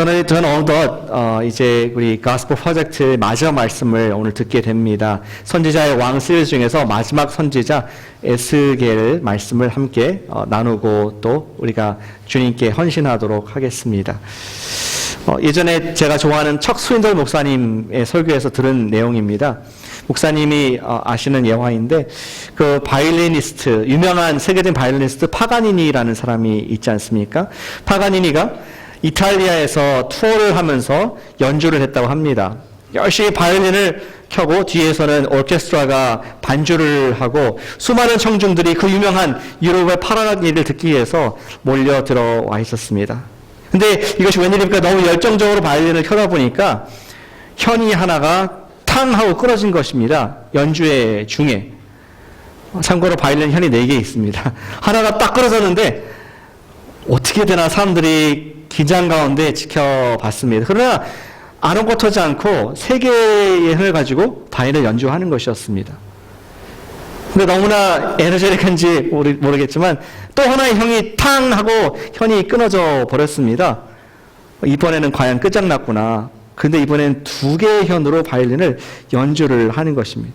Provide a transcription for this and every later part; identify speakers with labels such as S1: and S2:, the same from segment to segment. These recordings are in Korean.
S1: 저는 어느덧 이제 우리 가스펠 프로젝트의 마지막 말씀을 오늘 듣게 됩니다. 선지자의 왕 시리즈 중에서 마지막 선지자 에스겔 말씀을 함께 나누고 또 우리가 주님께 헌신하도록 하겠습니다. 예전에 제가 좋아하는 척 스윈들 목사님의 설교에서 들은 내용입니다. 목사님이 아시는 예화인데 그 바이올리니스트, 유명한 세계적인 바이올리니스트 파가니니라는 사람이 있지 않습니까? 파가니니가 이탈리아에서 투어를 하면서 연주를 했다고 합니다. 열심히 바이올린을 켜고 뒤에서는 오케스트라가 반주를 하고 수많은 청중들이 그 유명한 유럽의 파가니니를 듣기 위해서 몰려 들어와 있었습니다. 근데 이것이 웬일입니까? 너무 열정적으로 바이올린을 켜다 보니까 현이 하나가 탕 하고 끊어진 것입니다. 연주회 중에. 참고로 바이올린 현이 4개 있습니다. 하나가 딱 끊어졌는데 어떻게 되나 사람들이 긴장 가운데 지켜봤습니다. 그러나 아랑곳하지 않고 3개의 현을 가지고 바이올린을 연주하는 것이었습니다. 근데 너무나 에너제틱한지 모르겠지만 또 하나의 형이 탕 하고 현이 끊어져 버렸습니다. 이번에는 과연 끝장났구나. 근데 이번엔 2개의 현으로 바이올린을 연주를 하는 것입니다.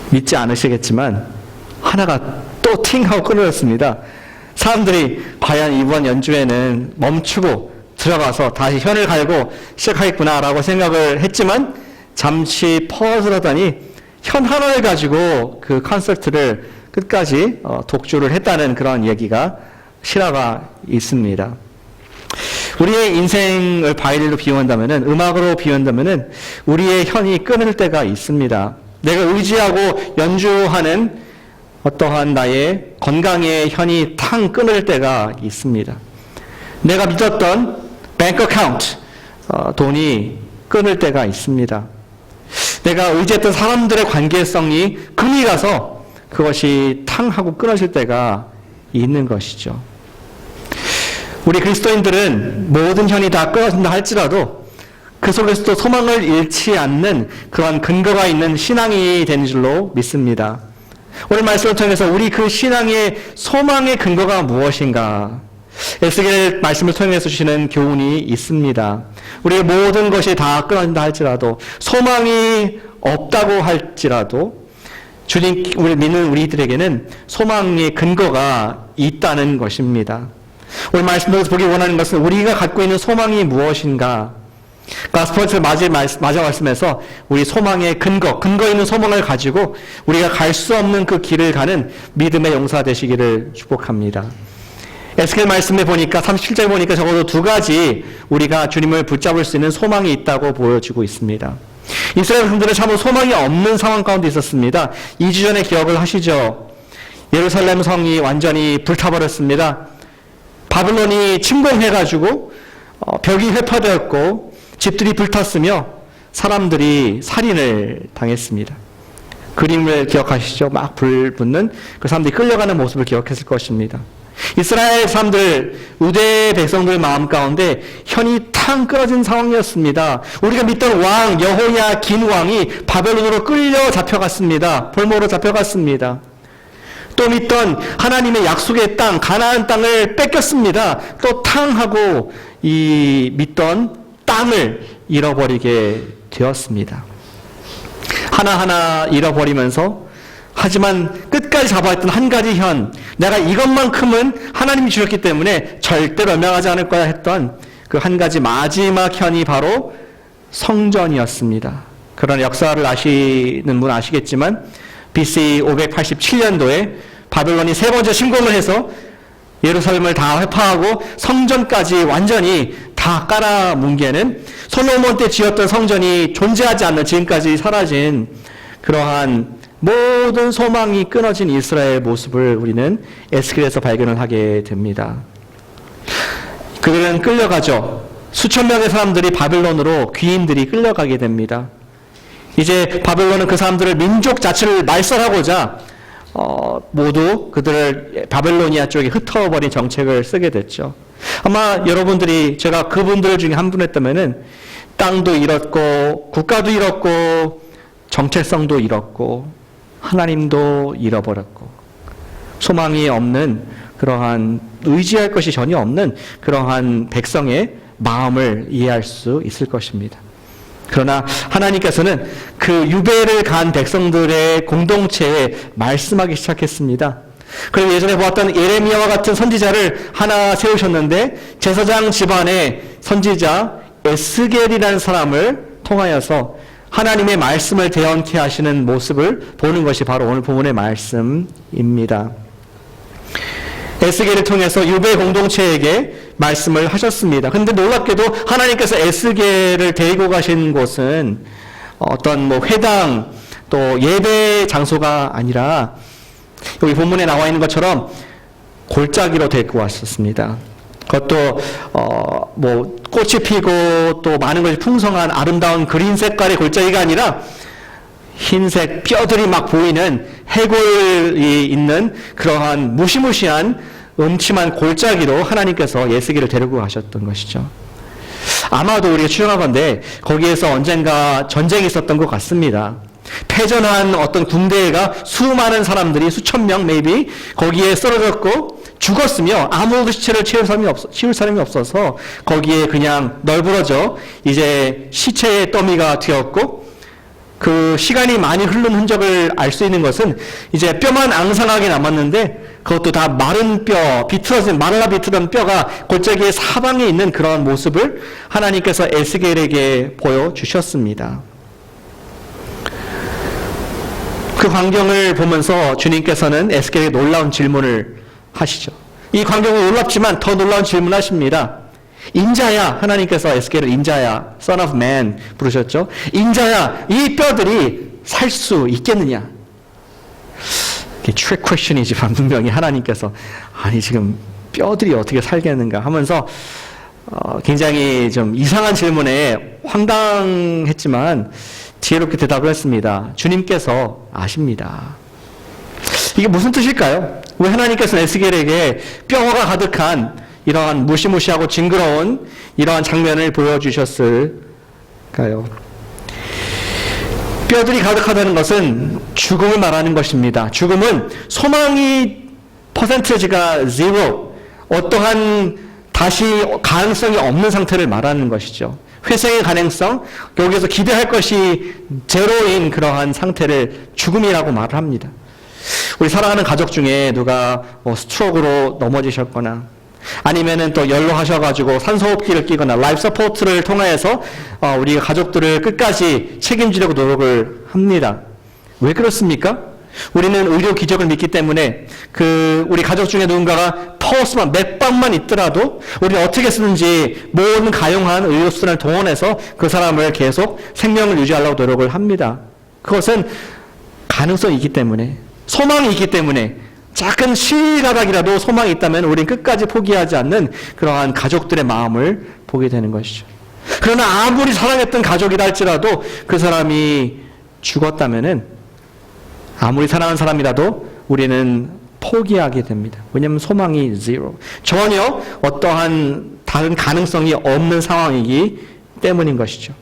S1: 믿지 않으시겠지만 하나가 또 팅 하고 끊어졌습니다. 사람들이 과연 이번 연주회는 멈추고 들어가서 다시 현을 갈고 시작하겠구나 라고 생각을 했지만 잠시 퍼즐 하더니 현 하나를 가지고 그 콘서트를 끝까지 독주를 했다는 그런 얘기가 실화가 있습니다. 우리의 인생을 바이올린으로 비유한다면은, 음악으로 비유한다면은 우리의 현이 끊을 때가 있습니다. 내가 의지하고 연주하는 어떠한 나의 건강의 현이 탕 끊을 때가 있습니다. 내가 믿었던 뱅크 어카운트, 돈이 끊을 때가 있습니다. 내가 의지했던 사람들의 관계성이 금이 가서 그것이 탕 하고 끊어질 때가 있는 것이죠. 우리 그리스도인들은 모든 현이 다 끊어진다 할지라도 그 속에서도 소망을 잃지 않는 그런 근거가 있는 신앙이 되는 줄로 믿습니다. 오늘 말씀을 통해서 우리 그 신앙의 소망의 근거가 무엇인가? 에스겔 말씀을 통해서 주시는 교훈이 있습니다. 우리의 모든 것이 다 끊어진다 할지라도, 소망이 없다고 할지라도 주님, 우리 믿는 우리들에게는 소망의 근거가 있다는 것입니다. 오늘 말씀에서 보기 원하는 것은 우리가 갖고 있는 소망이 무엇인가? 가스펠 마지막 말씀에서 우리 소망의 근거 있는 소망을 가지고 우리가 갈 수 없는 그 길을 가는 믿음의 용사 되시기를 축복합니다. 에스겔 말씀에 보니까 37절에 보니까 적어도 2가지 우리가 주님을 붙잡을 수 있는 소망이 있다고 보여지고 있습니다. 이스라엘 백성들은 참으로 소망이 없는 상황 가운데 있었습니다. 2주 전에 기억을 하시죠? 예루살렘 성이 완전히 불타버렸습니다. 바벨론이 침공해가지고 벽이 회파되었고 집들이 불탔으며 사람들이 살인을 당했습니다. 그림을 기억하시죠? 막 불 붙는 그 사람들이 끌려가는 모습을 기억했을 것입니다. 이스라엘 사람들, 유대 백성들 마음 가운데 현이 탕 끊어진 상황이었습니다. 우리가 믿던 왕 여호야긴 왕이 바벨론으로 끌려 잡혀갔습니다. 볼모로 잡혀갔습니다. 또 믿던 하나님의 약속의 땅, 가나안 땅을 뺏겼습니다. 또 탕하고 이 믿던 땅을 잃어버리게 되었습니다. 하나하나 잃어버리면서 하지만 끝까지 잡아왔던 한 가지 현, 내가 이것만큼은 하나님이 주셨기 때문에 절대로 멸망하지 않을 거야 했던 그 한 가지 마지막 현이 바로 성전이었습니다. 그런 역사를 아시는 분 아시겠지만 BC 587년도에 바벨론이 3번째 침공을 해서 예루살렘을 다 회파하고 성전까지 완전히 다 깔아뭉개는, 솔로몬 때 지었던 성전이 존재하지 않는, 지금까지 사라진 그러한 모든 소망이 끊어진 이스라엘 모습을 우리는 에스겔에서 발견을 하게 됩니다. 그들은 끌려가죠. 수천 명의 사람들이 바벨론으로, 귀인들이 끌려가게 됩니다. 이제 바벨론은 그 사람들을 민족 자체를 말살하고자 모두 그들을 바벨로니아 쪽에 흩어버린 정책을 쓰게 됐죠. 아마 여러분들이, 제가 그분들 중에 한 분이었다면은 땅도 잃었고 국가도 잃었고 정체성도 잃었고 하나님도 잃어버렸고 소망이 없는, 그러한 의지할 것이 전혀 없는 그러한 백성의 마음을 이해할 수 있을 것입니다. 그러나 하나님께서는 그 유배를 간 백성들의 공동체에 말씀하기 시작했습니다. 그리고 예전에 보았던 예레미야와 같은 선지자를 하나 세우셨는데 제사장 집안의 선지자 에스겔이라는 사람을 통하여서 하나님의 말씀을 대언케 하시는 모습을 보는 것이 바로 오늘 본문의 말씀입니다. 에스겔을 통해서 유배 공동체에게 말씀을 하셨습니다. 그런데 놀랍게도 하나님께서 에스겔을 데리고 가신 곳은 어떤 회당 또 예배 장소가 아니라 여기 본문에 나와 있는 것처럼 골짜기로 데리고 왔었습니다. 그것도 꽃이 피고 또 많은 것이 풍성한 아름다운 그린 색깔의 골짜기가 아니라 흰색 뼈들이 막 보이는 해골이 있는 그러한 무시무시한 음침한 골짜기로 하나님께서 에스겔을 데리고 가셨던 것이죠. 아마도 우리가 추정하건대 거기에서 언젠가 전쟁이 있었던 것 같습니다. 패전한 어떤 군대가 수많은 사람들이 수천 명 maybe 거기에 쓰러졌고 죽었으며 아무도 시체를 치울 사람이 없어서 거기에 그냥 널브러져 이제 시체의 더미가 되었고 그 시간이 많이 흐른 흔적을 알 수 있는 것은 이제 뼈만 앙상하게 남았는데 그것도 다 마른 뼈, 말라 비틀어진 뼈가 골짜기의 사방에 있는 그런 모습을 하나님께서 에스겔에게 보여주셨습니다. 그 광경을 보면서 주님께서는 에스겔에게 놀라운 질문을 하시죠. 이 광경은 놀랍지만 더 놀라운 질문을 하십니다. 인자야, 하나님께서 에스겔을 인자야, Son of Man 부르셨죠. 인자야, 이 뼈들이 살 수 있겠느냐? 이게 트릭 퀘션이지 분명히 하나님께서 아니 지금 뼈들이 어떻게 살겠는가 하면서 굉장히 좀 이상한 질문에 황당했지만 지혜롭게 대답을 했습니다. 주님께서 아십니다. 이게 무슨 뜻일까요? 왜 하나님께서 에스겔에게 뼈가 가득한 이러한 무시무시하고 징그러운 이러한 장면을 보여주셨을까요? 뼈들이 가득하다는 것은 죽음을 말하는 것입니다. 죽음은 소망이 퍼센트지가 0, 어떠한 다시 가능성이 없는 상태를 말하는 것이죠. 회생의 가능성, 여기에서 기대할 것이 제로인 그러한 상태를 죽음이라고 말을 합니다. 우리 사랑하는 가족 중에 누가 스트로크로 넘어지셨거나 아니면은 또 연로하셔가지고 산소호흡기를 끼거나 라이프 서포트를 통해서 우리 가족들을 끝까지 책임지려고 노력을 합니다. 왜 그렇습니까? 우리는 의료 기적을 믿기 때문에 우리 가족 중에 누군가가 퍼스만 맥박만 있더라도 우리는 어떻게 쓰는지 모든 가용한 의료수단을 동원해서 그 사람을 계속 생명을 유지하려고 노력을 합니다. 그것은 가능성이 있기 때문에, 소망이 있기 때문에, 작은 실가닥이라도 소망이 있다면 우리는 끝까지 포기하지 않는 그러한 가족들의 마음을 보게 되는 것이죠. 그러나 아무리 사랑했던 가족이라 할지라도 그 사람이 죽었다면은 아무리 사랑하는 사람이라도 우리는 포기하게 됩니다. 왜냐하면 소망이 0. 전혀 어떠한 다른 가능성이 없는 상황이기 때문인 것이죠.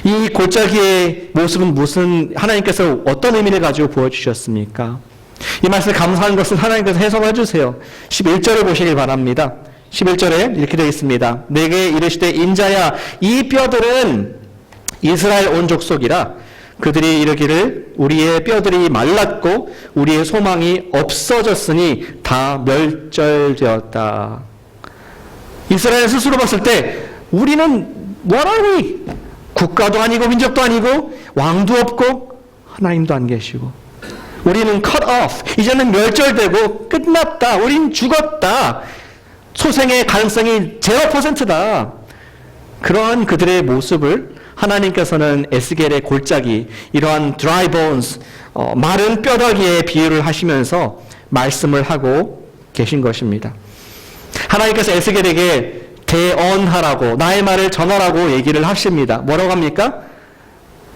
S1: 이 골짜기의 모습은 하나님께서 어떤 의미를 가지고 보여주셨습니까? 이 말씀을 감사한 것은 하나님께서 해석을 해주세요. 11절을 보시길 바랍니다. 11절에 이렇게 되어 있습니다. 내게 이르시되 인자야 이 뼈들은 이스라엘 온 족속이라 그들이 이르기를 우리의 뼈들이 말랐고 우리의 소망이 없어졌으니 다 멸절되었다. 이스라엘 스스로 봤을 때 우리는 뭐라니? 국가도 아니고 민족도 아니고 왕도 없고 하나님도 안 계시고 우리는 cut off. 이제는 멸절되고 끝났다. 우린 죽었다. 소생의 가능성이 0%다. 그러한 그들의 모습을 하나님께서는 에스겔의 골짜기, 이러한 dry bones, 마른 뼈다귀에 비유를 하시면서 말씀을 하고 계신 것입니다. 하나님께서 에스겔에게 대언하라고, 나의 말을 전하라고 얘기를 하십니다. 뭐라고 합니까?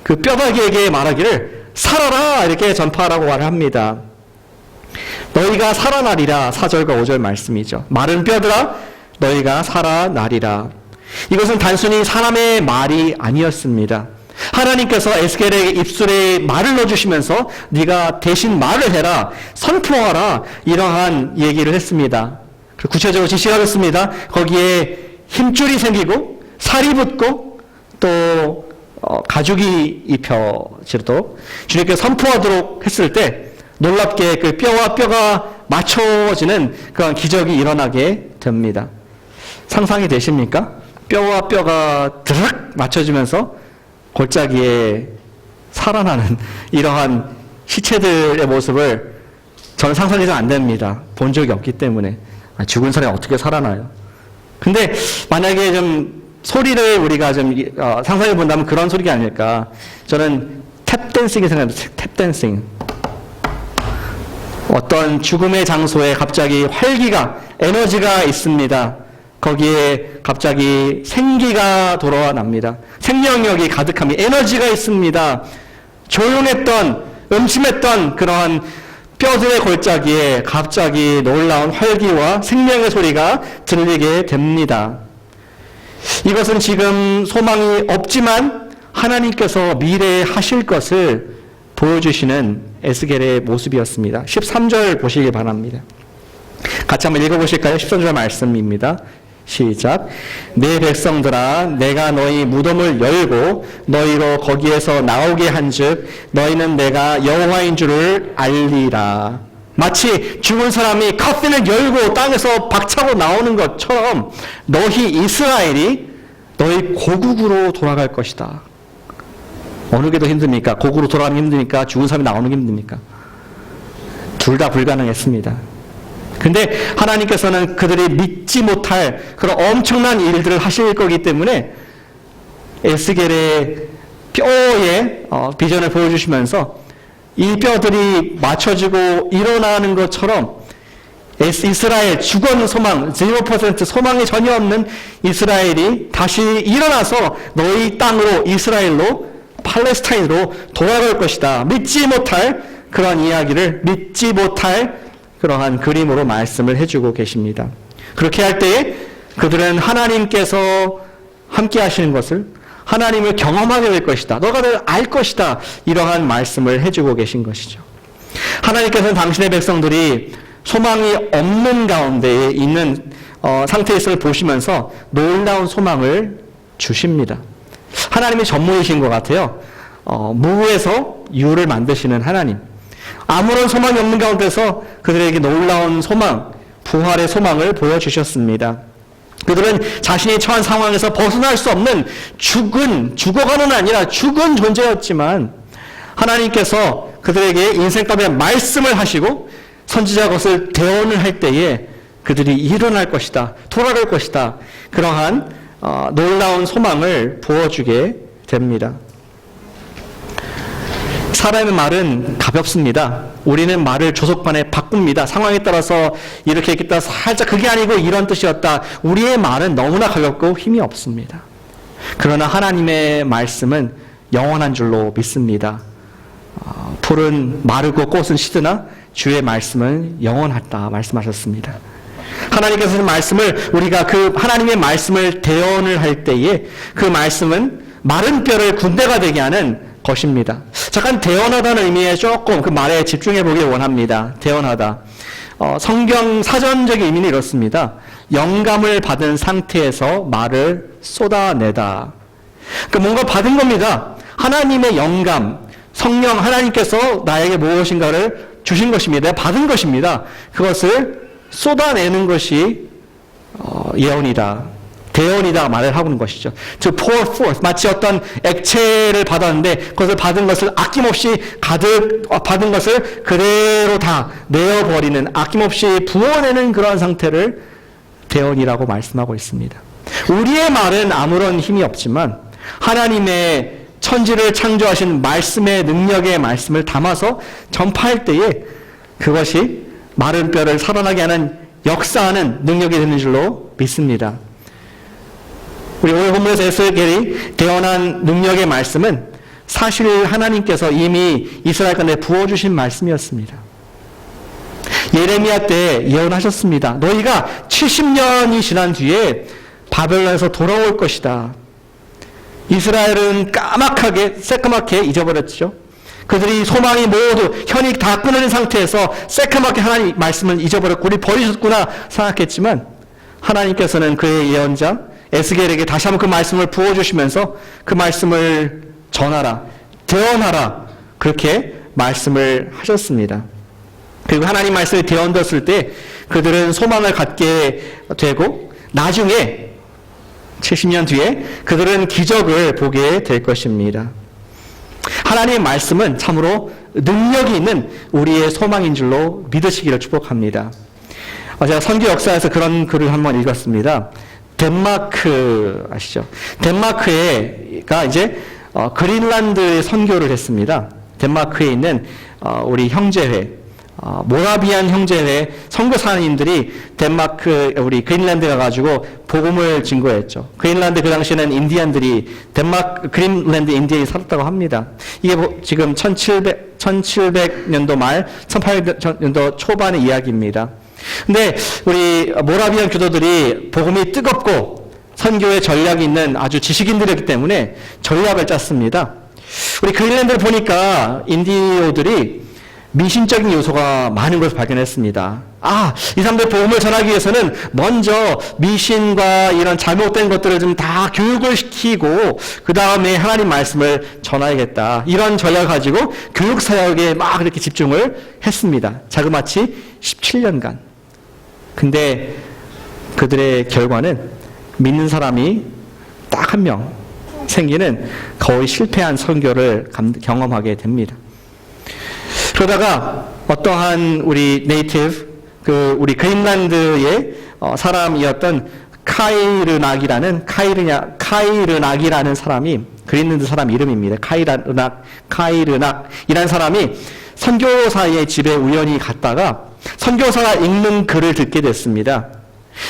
S1: 그 뼈다귀에게 말하기를 살아라 이렇게 전파하라고 말을 합니다. 너희가 살아나리라 4절과 5절 말씀이죠. 마른 뼈들아 너희가 살아나리라. 이것은 단순히 사람의 말이 아니었습니다. 하나님께서 에스겔의 입술에 말을 넣어주시면서 네가 대신 말을 해라, 선포하라 이러한 얘기를 했습니다. 구체적으로 지시하겠습니다. 거기에 힘줄이 생기고 살이 붙고 또 가죽이 입혀지도록 주님께서 선포하도록 했을 때 놀랍게 그 뼈와 뼈가 맞춰지는 그런 기적이 일어나게 됩니다. 상상이 되십니까? 뼈와 뼈가 드르륵 맞춰지면서 골짜기에 살아나는 이러한 시체들의 모습을 저는 상상이 잘 안 됩니다. 본 적이 없기 때문에. 죽은 사람이 어떻게 살아나요? 근데 만약에 좀 소리를 우리가 좀 상상해 본다면 그런 소리가 아닐까. 저는 탭댄싱이 생각납니다. 탭댄싱. 어떤 죽음의 장소에 갑자기 활기가, 에너지가 있습니다. 거기에 갑자기 생기가 돌아납니다. 생명력이 가득합니다. 에너지가 있습니다. 조용했던, 음침했던 그러한 뼈들의 골짜기에 갑자기 놀라운 활기와 생명의 소리가 들리게 됩니다. 이것은 지금 소망이 없지만 하나님께서 미래에 하실 것을 보여주시는 에스겔의 모습이었습니다. 13절 보시기 바랍니다. 같이 한번 읽어보실까요? 13절 말씀입니다. 시작. 내 백성들아, 내가 너희 무덤을 열고 너희로 거기에서 나오게 한즉 너희는 내가 여호와인 줄을 알리라. 마치 죽은 사람이 커튼을 열고 땅에서 박차고 나오는 것처럼 너희 이스라엘이 너희 고국으로 돌아갈 것이다. 어느 게 더 힘듭니까? 고국으로 돌아가는 게 힘드니까 죽은 사람이 나오는 게 힘듭니까? 둘 다 불가능했습니다. 근데 하나님께서는 그들이 믿지 못할 그런 엄청난 일들을 하실 거기 때문에 에스겔의 뼈에 비전을 보여주시면서 이 뼈들이 맞춰지고 일어나는 것처럼 이스라엘 죽은 소망, 0% 소망이 전혀 없는 이스라엘이 다시 일어나서 너희 땅으로, 이스라엘로, 팔레스타인으로 돌아갈 것이다. 믿지 못할 그런 이야기를 믿지 못할 그러한 그림으로 말씀을 해주고 계십니다. 그렇게 할 때에 그들은 하나님께서 함께 하시는 것을, 하나님을 경험하게 될 것이다. 너가 늘 알 것이다. 이러한 말씀을 해주고 계신 것이죠. 하나님께서는 당신의 백성들이 소망이 없는 가운데에 있는 상태에서 보시면서 놀라운 소망을 주십니다. 하나님이 전무이신 것 같아요. 무에서 유를 만드시는 하나님. 아무런 소망이 없는 가운데서 그들에게 놀라운 소망, 부활의 소망을 보여주셨습니다. 그들은 자신이 처한 상황에서 벗어날 수 없는 죽어가는 아니라 죽은 존재였지만 하나님께서 그들에게 인생값의 말씀을 하시고 선지자 것을 대언을 할 때에 그들이 일어날 것이다, 돌아갈 것이다. 그러한 놀라운 소망을 부어주게 됩니다. 사람의 말은 가볍습니다. 우리는 말을 조속반에 바꿉니다. 상황에 따라서 이렇게 했겠다, 살짝 그게 아니고 이런 뜻이었다. 우리의 말은 너무나 가볍고 힘이 없습니다. 그러나 하나님의 말씀은 영원한 줄로 믿습니다. 풀은 마르고 꽃은 시드나 주의 말씀은 영원하다 말씀하셨습니다. 하나님께서는 말씀을, 우리가 그 하나님의 말씀을 대언을 할 때에 그 말씀은 마른 뼈를 군대가 되게 하는 것입니다. 잠깐 대언하다는 의미에 조금 그 말에 집중해 보길 원합니다. 대언하다. 성경 사전적인 의미는 이렇습니다. 영감을 받은 상태에서 말을 쏟아내다. 그러니까 뭔가 받은 겁니다. 하나님의 영감, 성령, 하나님께서 나에게 무엇인가를 주신 것입니다. 내가 받은 것입니다. 그것을 쏟아내는 것이 예언이다. 대언이다 말을 하고 있는 것이죠. To pour forth. 마치 어떤 액체를 받았는데 그것을 받은 것을 아낌없이 가득 받은 것을 그대로 다 내어버리는, 아낌없이 부어내는 그러한 상태를 대언이라고 말씀하고 있습니다. 우리의 말은 아무런 힘이 없지만 하나님의 천지를 창조하신 말씀의 능력의 말씀을 담아서 전파할 때에 그것이 마른 뼈를 살아나게 하는 역사하는 능력이 되는 줄로 믿습니다. 우리 오늘 본문에서 에스겔이 대언한 능력의 말씀은 사실 하나님께서 이미 이스라엘 가운데 부어주신 말씀이었습니다. 예레미야 때 예언하셨습니다. 너희가 70년이 지난 뒤에 바벨론에서 돌아올 것이다. 이스라엘은 까맣게, 새까맣게 잊어버렸죠. 그들이 소망이 모두 현이 다 끊어진 상태에서 새까맣게 하나님 말씀을 잊어버렸고 우리 버리셨구나 생각했지만 하나님께서는 그의 예언자 에스겔에게 다시 한번 그 말씀을 부어주시면서 그 말씀을 전하라, 대언하라, 그렇게 말씀을 하셨습니다. 그리고 하나님 말씀을 대언되었을 때 그들은 소망을 갖게 되고 나중에 70년 뒤에 그들은 기적을 보게 될 것입니다. 하나님의 말씀은 참으로 능력이 있는 우리의 소망인 줄로 믿으시기를 축복합니다. 제가 선교 역사에서 그런 글을 한번 읽었습니다. 덴마크 아시죠? 덴마크가 이제 그린란드에 선교를 했습니다. 덴마크에 있는 우리 형제회, 모라비안 형제회 선교사님들이 덴마크 우리 그린란드 가가지고 복음을 증거했죠. 그린란드 그 당시에는 인디안들이 그린란드 인디안이 살았다고 합니다. 이게 지금 1700년도 말 1800년도 초반의 이야기입니다. 근데 우리 모라비안 교도들이 복음이 뜨겁고 선교의 전략이 있는 아주 지식인들이기 때문에 전략을 짰습니다. 우리 그린란드를 보니까 인디오들이 미신적인 요소가 많은 것을 발견했습니다. 이 사람들 복음을 전하기 위해서는 먼저 미신과 이런 잘못된 것들을 좀 다 교육을 시키고 그 다음에 하나님 말씀을 전하야겠다. 이런 전략을 가지고 교육 사역에 막 이렇게 집중을 했습니다. 자그마치 17년간. 근데 그들의 결과는 믿는 사람이 딱 한 명 생기는 거의 실패한 선교를 경험하게 됩니다. 그러다가 어떠한 우리 네이티브, 우리 그린란드의 사람이었던 카이르낙이라는 사람이, 그린란드 사람 이름입니다. 카이르낙이라는 사람이 선교사의 집에 우연히 갔다가 선교사가 읽는 글을 듣게 됐습니다.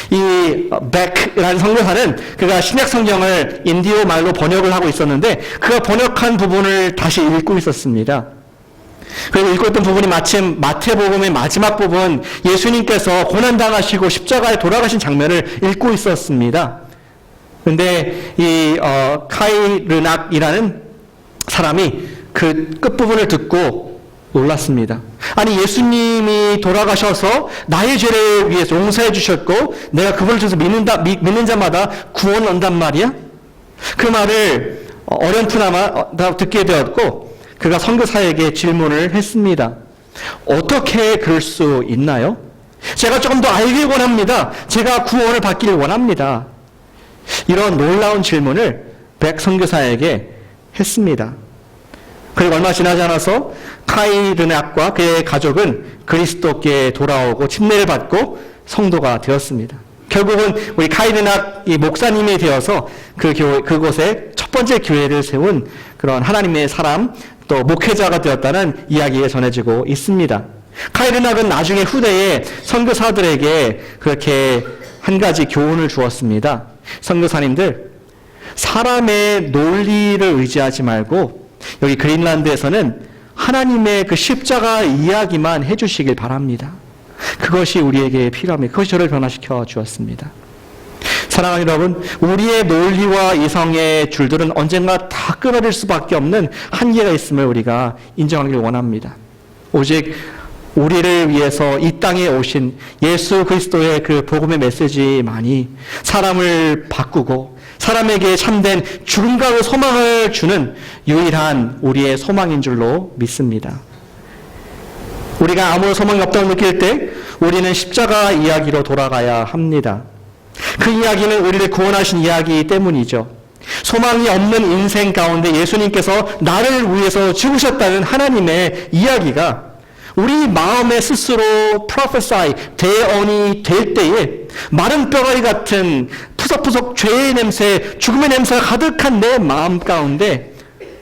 S1: 이 백이라는 선교사는 그가 신약 성경을 인디오 말로 번역을 하고 있었는데 그가 번역한 부분을 다시 읽고 있었습니다. 그리고 읽고 있던 부분이 마침 마태복음의 마지막 부분, 예수님께서 고난당하시고 십자가에 돌아가신 장면을 읽고 있었습니다. 그런데 이 카이르낙이라는 사람이 그 끝부분을 듣고 놀랐습니다. 아니, 예수님이 돌아가셔서 나의 죄를 위해서 용서해 주셨고 내가 그분을 통해서 믿는 자마다 구원 얻는단 말이야? 그 말을 어렴풋나마 듣게 되었고 그가 선교사에게 질문을 했습니다. 어떻게 그럴 수 있나요? 제가 조금 더 알길 원합니다. 제가 구원을 받기를 원합니다. 이런 놀라운 질문을 백 선교사에게 했습니다. 그리고 얼마 지나지 않아서 카이르낙과 그의 가족은 그리스도께 돌아오고 침례를 받고 성도가 되었습니다. 결국은 우리 카이르낙이 목사님이 되어서 그곳에 첫 번째 교회를 세운 그런 하나님의 사람, 또 목회자가 되었다는 이야기가 전해지고 있습니다. 카이르낙은 나중에 후대에 선교사들에게 그렇게 한 가지 교훈을 주었습니다. 선교사님들, 사람의 논리를 의지하지 말고 여기 그린란드에서는 하나님의 그 십자가 이야기만 해주시길 바랍니다. 그것이 우리에게 필요합니다. 그것이 저를 변화시켜 주었습니다. 사랑하는 여러분, 우리의 논리와 이성의 줄들은 언젠가 다 끊어질 수밖에 없는 한계가 있음을 우리가 인정하길 원합니다. 오직 우리를 위해서 이 땅에 오신 예수 그리스도의 그 복음의 메시지만이 사람을 바꾸고 사람에게 참된 죽음과 소망을 주는 유일한 우리의 소망인 줄로 믿습니다. 우리가 아무런 소망이 없다고 느낄 때 우리는 십자가 이야기로 돌아가야 합니다. 그 이야기는 우리를 구원하신 이야기 때문이죠. 소망이 없는 인생 가운데 예수님께서 나를 위해서 죽으셨다는 하나님의 이야기가 우리 마음에 스스로 prophesy, 대언이 될 때에 마른 뼈가리 같은 푸석푸석 죄의 냄새, 죽음의 냄새가 가득한 내 마음 가운데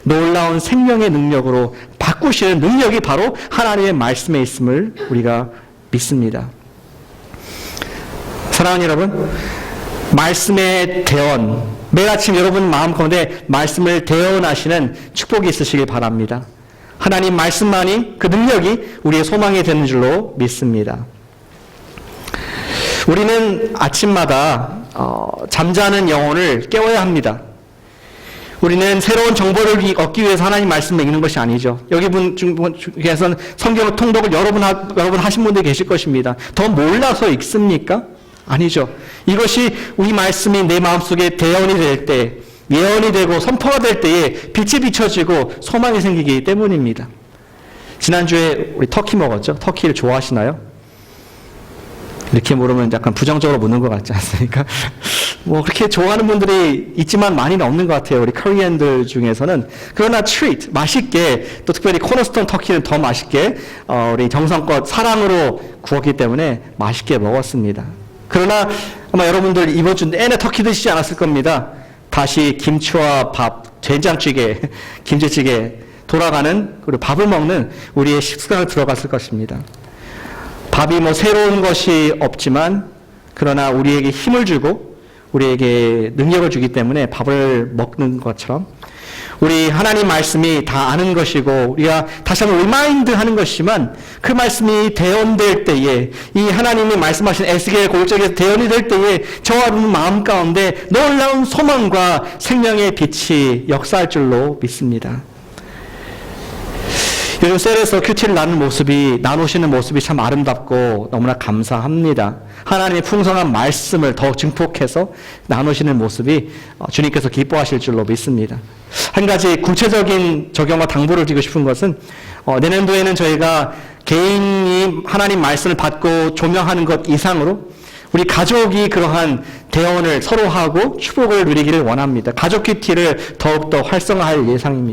S1: 놀라운 생명의 능력으로 바꾸시는 능력이 바로 하나님의 말씀에 있음을 우리가 믿습니다. 사랑하는 여러분, 말씀의 대언, 매일 아침 여러분 마음 가운데 말씀을 대언하시는 축복이 있으시길 바랍니다. 하나님 말씀만이, 그 능력이 우리의 소망이 되는 줄로 믿습니다. 우리는 아침마다 잠자는 영혼을 깨워야 합니다. 우리는 새로운 정보를 얻기 위해서 하나님 말씀을 읽는 것이 아니죠. 여기 분 중에서는 성경 통독을 여러 번 하신 분들이 계실 것입니다. 더 몰라서 읽습니까? 아니죠. 이것이 우리 말씀이 내 마음속에 대언이 될 때, 예언이 되고 선포가 될 때에 빛이 비춰지고 소망이 생기기 때문입니다. 지난주에 우리 터키 먹었죠? 터키를 좋아하시나요? 이렇게 물으면 약간 부정적으로 묻는 것 같지 않습니까? 뭐 그렇게 좋아하는 분들이 있지만 많이는 없는 것 같아요. 우리 코리안들 중에서는. 그러나 트리트, 맛있게, 또 특별히 코너스톤 터키는 더 맛있게 우리 정성껏 사랑으로 구웠기 때문에 맛있게 먹었습니다. 그러나 아마 여러분들 이번 주 내내 터키 드시지 않았을 겁니다. 다시 김치와 밥, 된장찌개, 김치찌개 돌아가는, 그리고 밥을 먹는 우리의 식습관을 들어갔을 것입니다. 밥이 뭐 새로운 것이 없지만, 그러나 우리에게 힘을 주고 우리에게 능력을 주기 때문에 밥을 먹는 것처럼 우리 하나님 말씀이 다 아는 것이고 우리가 다시 한번 리마인드 하는 것이지만 그 말씀이 대언될 때에, 이 하나님이 말씀하신 에스겔 골짜기에서 대언이 될 때에 저와 여러분 마음 가운데 놀라운 소망과 생명의 빛이 역사할 줄로 믿습니다. 요즘 셀에서 큐티를 나누시는 모습이 참 아름답고 너무나 감사합니다. 하나님의 풍성한 말씀을 더욱 증폭해서 나누시는 모습이 주님께서 기뻐하실 줄로 믿습니다. 한 가지 구체적인 적용과 당부를 드리고 싶은 것은 내년도에는 저희가 개인이 하나님 말씀을 받고 조명하는 것 이상으로 우리 가족이 그러한 대언을 서로 하고 축복을 누리기를 원합니다. 가족 큐티를 더욱더 활성화할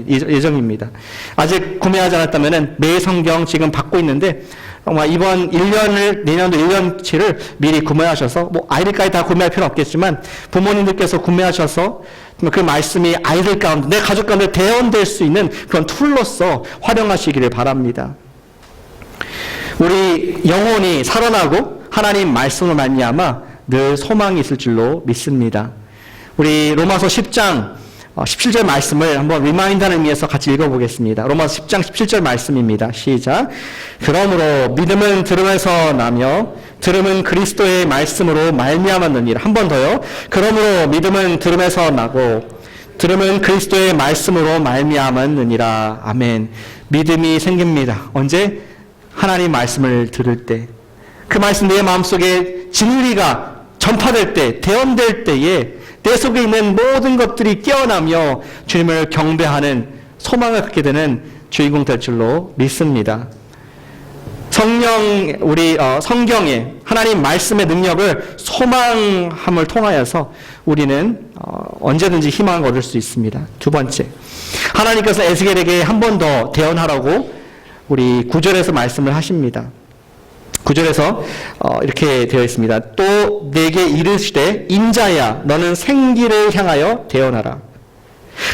S1: 예정입니다. 아직 구매하지 않았다면 매 성경 지금 받고 있는데 정말 이번 1년을, 내년도 1년치를 미리 구매하셔서, 뭐 아이들까지 다 구매할 필요는 없겠지만 부모님들께서 구매하셔서 그 말씀이 아이들 가운데, 내 가족 가운데 대언될 수 있는 그런 툴로서 활용하시기를 바랍니다. 우리 영혼이 살아나고 하나님 말씀으로 말미암아 늘 소망이 있을 줄로 믿습니다. 우리 로마서 10장 17절 말씀을 한번 리마인드하는 의미에서 같이 읽어보겠습니다. 로마서 10장 17절 말씀입니다. 시작. 그러므로 믿음은 들음에서 나며 들음은 그리스도의 말씀으로 말미암았느니라. 한 번 더요. 그러므로 믿음은 들음에서 나고 들음은 그리스도의 말씀으로 말미암았느니라. 아멘. 믿음이 생깁니다. 언제? 하나님 말씀을 들을 때, 그 말씀 내 마음속에 진리가 전파될 때, 대언될 때에 내 속에 있는 모든 것들이 깨어나며 주님을 경배하는 소망을 갖게 되는 주인공 될 줄로 믿습니다. 성경에 하나님 말씀의 능력을 소망함을 통하여서 우리는 언제든지 희망을 얻을 수 있습니다. 두 번째, 하나님께서 에스겔에게 한 번 더 대언하라고 우리 9절에서 말씀을 하십니다. 9절에서 이렇게 되어 있습니다. 또 내게 이르시되 인자야 너는 생기를 향하여 대언하라.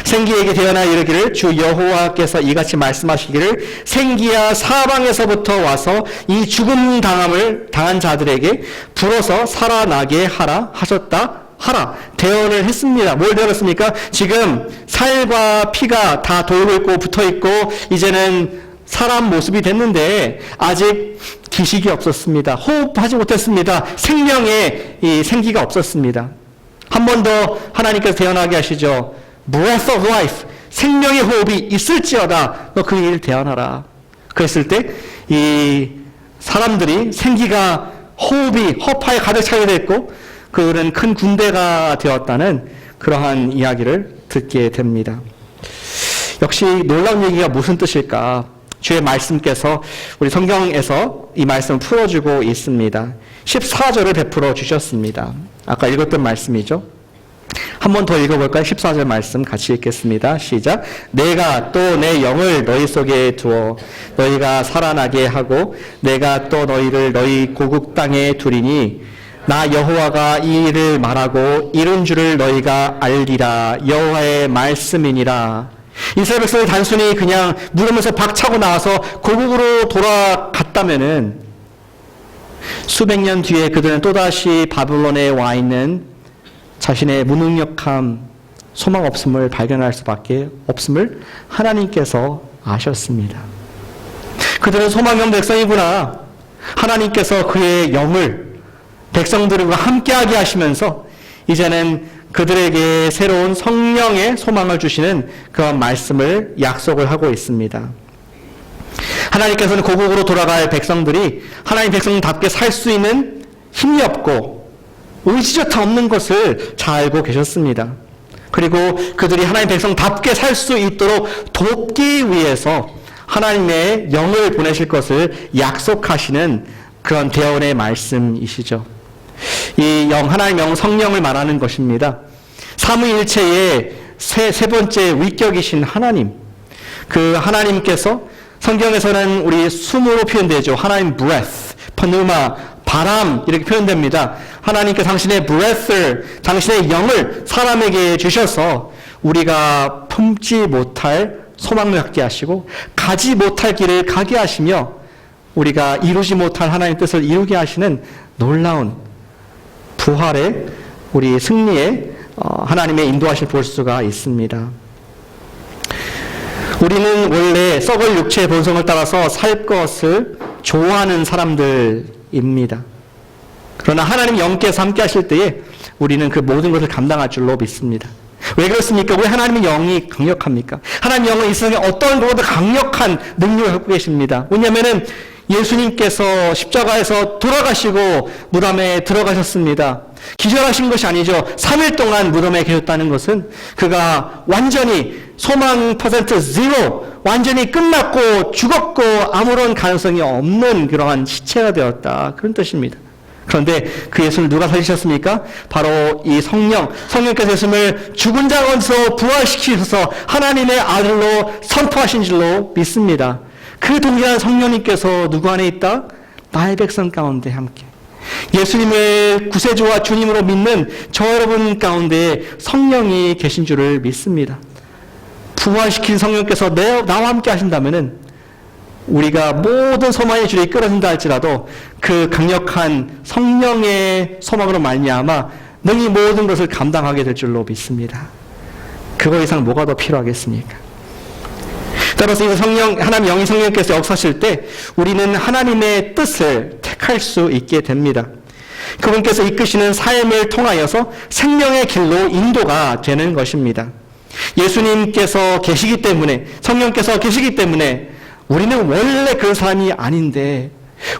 S1: 생기에게 대언하여 이르기를 주 여호와께서 이같이 말씀하시기를 생기야 사방에서부터 와서 이 죽음 당한 자들에게 불어서 살아나게 하라 하셨다. 하라. 대언을 했습니다. 뭘 대언했습니까? 지금 살과 피가 다 돌고 있고 붙어 있고 이제는 사람 모습이 됐는데 아직 기식이 없었습니다. 호흡하지 못했습니다. 생명의 이 생기가 없었습니다. 한 번 더 하나님께서 대언하게 하시죠. Breath of life, 생명의 호흡이 있을지어다. 너 그 일을 대언하라. 그랬을 때 이 사람들이 생기가 호흡이 허파에 가득 차게 됐고 그는 큰 군대가 되었다는 그러한 이야기를 듣게 됩니다. 역시 놀라운 얘기가 무슨 뜻일까? 주의 말씀께서 우리 성경에서 이 말씀을 풀어주고 있습니다. 14절을 베풀어 주셨습니다. 아까 읽었던 말씀이죠. 한 번 더 읽어볼까요? 14절 말씀 같이 읽겠습니다. 시작. 내가 또 내 영을 너희 속에 두어 너희가 살아나게 하고 내가 또 너희를 너희 고국 땅에 두리니 나 여호와가 이 일을 말하고 이룬 줄을 너희가 알리라. 여호와의 말씀이니라. 이스라엘 백성이 단순히 그냥 물으면서 박차고 나와서 고국으로 돌아갔다면은 수백 년 뒤에 그들은 또다시 바벨론에 와 있는 자신의 무능력함, 소망 없음을 발견할 수밖에 없음을 하나님께서 아셨습니다. 그들은 소망 없는 백성이구나. 하나님께서 그의 영을 백성들과 함께하게 하시면서 이제는 그들에게 새로운 성령의 소망을 주시는 그런 말씀을 약속을 하고 있습니다. 하나님께서는 고국으로 돌아갈 백성들이 하나님 백성답게 살 수 있는 힘이 없고 의지조차 없는 것을 잘 알고 계셨습니다. 그리고 그들이 하나님의 백성답게 살 수 있도록 돕기 위해서 하나님의 영을 보내실 것을 약속하시는 그런 대언의 말씀이시죠. 이 영, 하나님의 영, 성령을 말하는 것입니다. 삼위일체의 세 번째 위격이신 하나님, 그 하나님께서 성경에서는 우리 숨으로 표현되죠. 하나님 breath, pneuma, 바람 이렇게 표현됩니다. 하나님께서 당신의 breath를, 당신의 영을 사람에게 주셔서 우리가 품지 못할 소망을 갖게 하시고 가지 못할 길을 가게 하시며 우리가 이루지 못할 하나님의 뜻을 이루게 하시는 놀라운 부활의 우리 승리의 하나님의 인도하실 볼 수가 있습니다. 우리는 원래 썩을 육체의 본성을 따라서 살 것을 좋아하는 사람들입니다. 그러나 하나님 영께서 함께 하실 때에 우리는 그 모든 것을 감당할 줄로 믿습니다. 왜 그렇습니까? 왜 하나님의 영이 강력합니까? 하나님의 영은 이 세상에 어떤 것보다 강력한 능력을 갖고 계십니다. 왜냐하면 예수님께서 십자가에서 돌아가시고 무덤에 들어가셨습니다. 기절하신 것이 아니죠. 3일 동안 무덤에 계셨다는 것은 그가 완전히 소망 퍼센트 제로, 완전히 끝났고 죽었고 아무런 가능성이 없는 그러한 시체가 되었다. 그런 뜻입니다. 그런데 그 예수를 누가 살리셨습니까? 바로 이 성령께서 예수를 죽은 자 가운데서 부활시키셔서 하나님의 아들로 선포하신 줄로 믿습니다. 그 동일한 성령님께서 누구 안에 있다? 나의 백성 가운데 함께. 예수님을 구세주와 주님으로 믿는 저 여러분 가운데 성령이 계신 줄을 믿습니다. 부활시킨 성령께서 나와 함께 하신다면은 우리가 모든 소망의 줄이 끊어진다 할지라도 그 강력한 성령의 소망으로 말미암아 능히 모든 것을 감당하게 될 줄로 믿습니다. 그거 이상 뭐가 더 필요하겠습니까? 따라서 이 하나님 영이 성령께서 역사하실 때 우리는 하나님의 뜻을 택할 수 있게 됩니다. 그분께서 이끄시는 삶을 통하여서 생명의 길로 인도가 되는 것입니다. 예수님께서 계시기 때문에, 성령께서 계시기 때문에 우리는 원래 그런 사람이 아닌데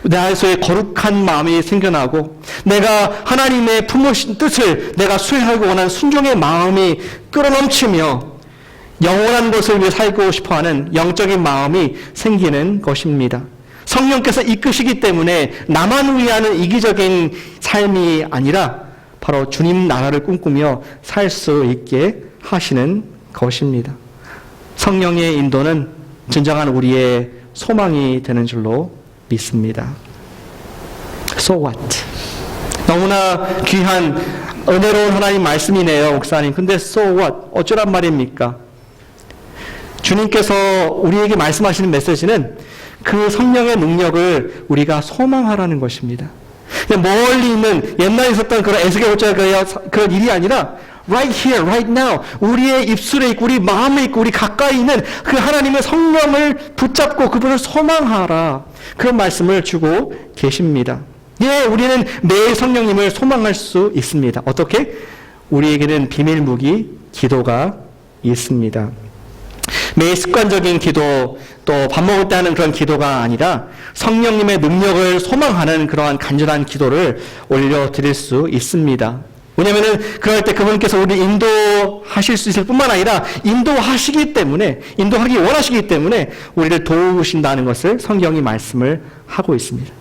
S1: 내 안에서의 거룩한 마음이 생겨나고 내가 하나님의 품으신 뜻을 내가 수행하고 원하는 순종의 마음이 끌어넘치며 영원한 것을 위해 살고 싶어하는 영적인 마음이 생기는 것입니다. 성령께서 이끄시기 때문에 나만 위하는 이기적인 삶이 아니라 바로 주님 나라를 꿈꾸며 살 수 있게 하시는 것입니다. 성령의 인도는 진정한 우리의 소망이 되는 줄로 믿습니다. So what? 너무나 귀한 은혜로운 하나님 말씀이네요, 목사님. 근데 so what? 어쩌란 말입니까? 주님께서 우리에게 말씀하시는 메시지는 그 성령의 능력을 우리가 소망하라는 것입니다. 멀리 있는 옛날에 있었던 그런 에스겔 그런 일이 아니라 right here, right now 우리의 입술에 있고 우리 마음에 있고 우리 가까이 있는 그 하나님의 성령을 붙잡고 그분을 소망하라. 그런 말씀을 주고 계십니다. 예, 우리는 매일 성령님을 소망할 수 있습니다. 어떻게? 우리에게는 비밀 무기 기도가 있습니다. 매일 습관적인 기도, 또 밥 먹을 때 하는 그런 기도가 아니라 성령님의 능력을 소망하는 그러한 간절한 기도를 올려드릴 수 있습니다. 왜냐하면 그럴 때 그분께서 우리를 인도하실 수 있을 뿐만 아니라 인도하기 원하시기 때문에 우리를 도우신다는 것을 성경이 말씀을 하고 있습니다.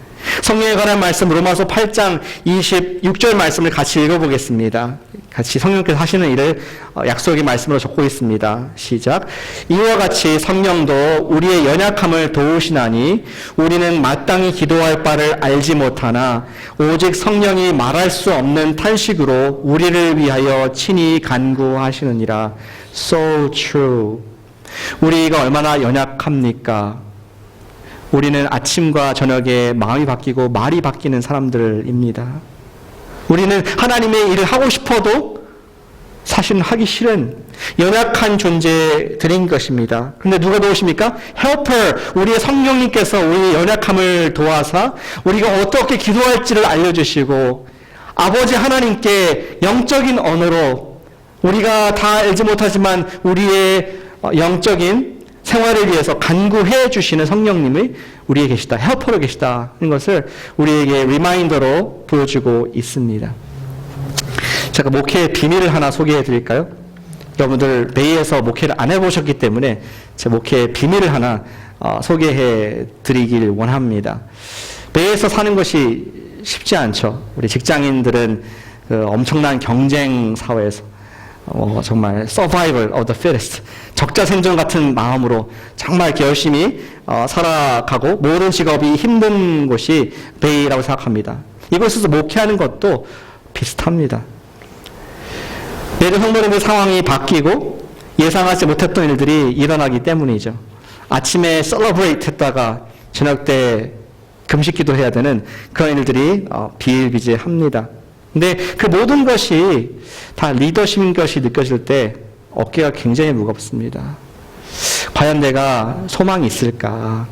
S1: 성령에 관한 말씀 로마서 8장 26절 말씀을 같이 읽어보겠습니다. 같이 성령께서 하시는 일을 약속의 말씀으로 적고 있습니다. 시작. 이와 같이 성령도 우리의 연약함을 도우시나니 우리는 마땅히 기도할 바를 알지 못하나 오직 성령이 말할 수 없는 탄식으로 우리를 위하여 친히 간구하시느니라. So true. 우리가 얼마나 연약합니까? 우리는 아침과 저녁에 마음이 바뀌고 말이 바뀌는 사람들입니다. 우리는 하나님의 일을 하고 싶어도 사실은 하기 싫은 연약한 존재들인 것입니다. 그런데 누가 도우십니까? Helper, 우리의 성령님께서 우리의 연약함을 도와서 우리가 어떻게 기도할지를 알려주시고 아버지 하나님께 영적인 언어로 우리가 다 알지 못하지만 우리의 영적인 생활을 위해서 간구해 주시는 성령님이 우리에 계시다. 헬퍼로 계시다는 것을 우리에게 리마인더로 보여주고 있습니다. 제가 목회의 비밀을 하나 소개해 드릴까요? 여러분들 베이에서 목회를 안 해보셨기 때문에 제 목회의 비밀을 하나 소개해 드리길 원합니다. 베이에서 사는 것이 쉽지 않죠. 우리 직장인들은 그 엄청난 경쟁 사회에서 정말 survival of the fittest, 적자 생존 같은 마음으로 정말 이렇게 열심히 살아가고 모든 직업이 힘든 곳이 베이라고 생각합니다. 이곳에서 목회하는 것도 비슷합니다. 매주 성도님들 상황이 바뀌고 예상하지 못했던 일들이 일어나기 때문이죠. 아침에 celebrate 했다가 저녁 때 금식 기도해야 되는 그런 일들이 비일비재합니다. 근데 그 모든 것이 다 리더십인 것이 느껴질 때 어깨가 굉장히 무겁습니다. 과연 내가 소망이 있을까?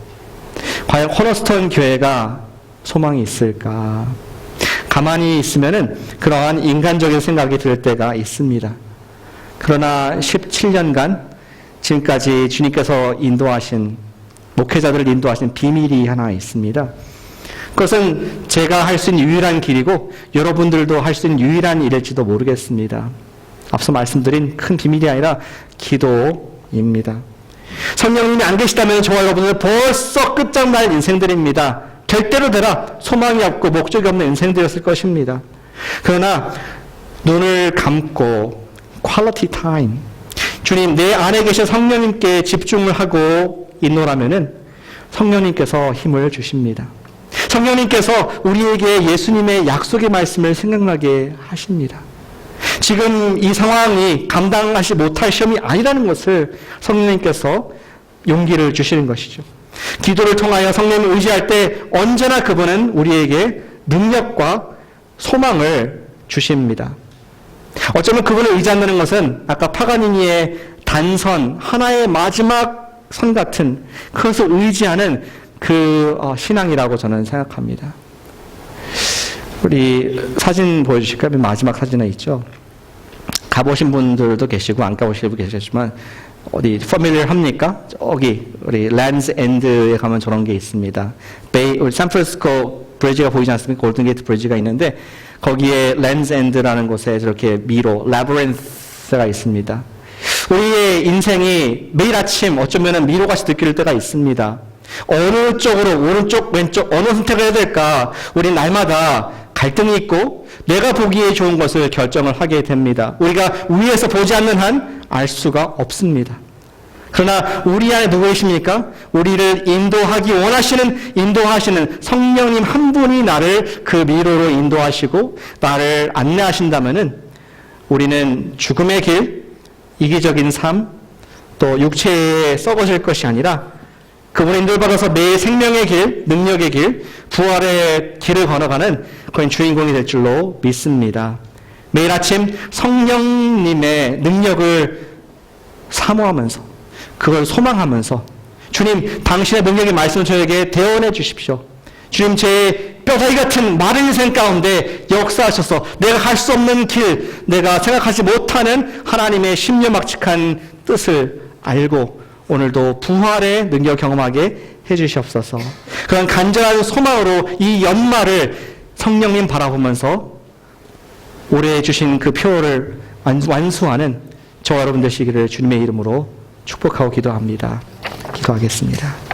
S1: 과연 코너스톤 교회가 소망이 있을까? 가만히 있으면은 그러한 인간적인 생각이 들 때가 있습니다. 그러나 17년간 지금까지 주님께서 인도하신, 목회자들을 인도하신 비밀이 하나 있습니다. 그것은 제가 할 수 있는 유일한 길이고 여러분들도 할 수 있는 유일한 일일지도 모르겠습니다. 앞서 말씀드린 큰 비밀이 아니라 기도입니다. 성령님이 안 계시다면 저와 여러분은 벌써 끝장날 인생들입니다. 될 대로 되라, 소망이 없고 목적이 없는 인생들이었을 것입니다. 그러나 눈을 감고 퀄리티 타임, 주님 내 안에 계신 성령님께 집중을 하고 있노라면은 성령님께서 힘을 주십니다. 성령님께서 우리에게 예수님의 약속의 말씀을 생각나게 하십니다. 지금 이 상황이 감당하지 못할 시험이 아니라는 것을 성령님께서 용기를 주시는 것이죠. 기도를 통하여 성령님을 의지할 때 언제나 그분은 우리에게 능력과 소망을 주십니다. 어쩌면 그분을 의지한다는 것은 아까 파가니니의 단선, 하나의 마지막 선 같은 그것을 의지하는 그 신앙이라고 저는 생각합니다. 우리 사진 보여주실까요? 마지막 사진에 있죠. 가보신 분들도 계시고 안 가보신 분도 계시지만 어디 familiar 합니까? 저기 우리 랜드 엔드에 가면 저런 게 있습니다. 우리 샌프란시스코 브리지가 보이지 않습니까? 골든게이트 브리지가 있는데 거기에 랜드 엔드라는 곳에 저렇게 미로 라비린스가 있습니다. 우리의 인생이 매일 아침 어쩌면 미로같이 느낄 때가 있습니다. 어느 쪽으로, 오른쪽, 왼쪽, 어느 선택을 해야 될까? 우리 날마다 갈등이 있고 내가 보기에 좋은 것을 결정을 하게 됩니다. 우리가 위에서 보지 않는 한 알 수가 없습니다. 그러나 우리 안에 누구 계십니까? 우리를 인도하시는 성령님 한 분이 나를 그 미로로 인도하시고 나를 안내하신다면은 우리는 죽음의 길, 이기적인 삶, 또 육체에 썩어질 것이 아니라 그분의 인도를 받아서 내 생명의 길, 능력의 길, 부활의 길을 걸어가는 그런 주인공이 될 줄로 믿습니다. 매일 아침 성령님의 능력을 사모하면서 그걸 소망하면서 주님 당신의 능력의 말씀을 저에게 대언해 주십시오. 주님 제 뼈다귀 같은 마른 인생 가운데 역사하셔서 내가 갈 수 없는 길, 내가 생각하지 못하는 하나님의 심려막측한 뜻을 알고 오늘도 부활의 능력 경험하게 해주시옵소서. 그런 간절한 소망으로 이 연말을 성령님 바라보면서 올해 주신 그 표를 완수하는 저와 여러분 되시기를 주님의 이름으로 축복하고 기도합니다. 기도하겠습니다.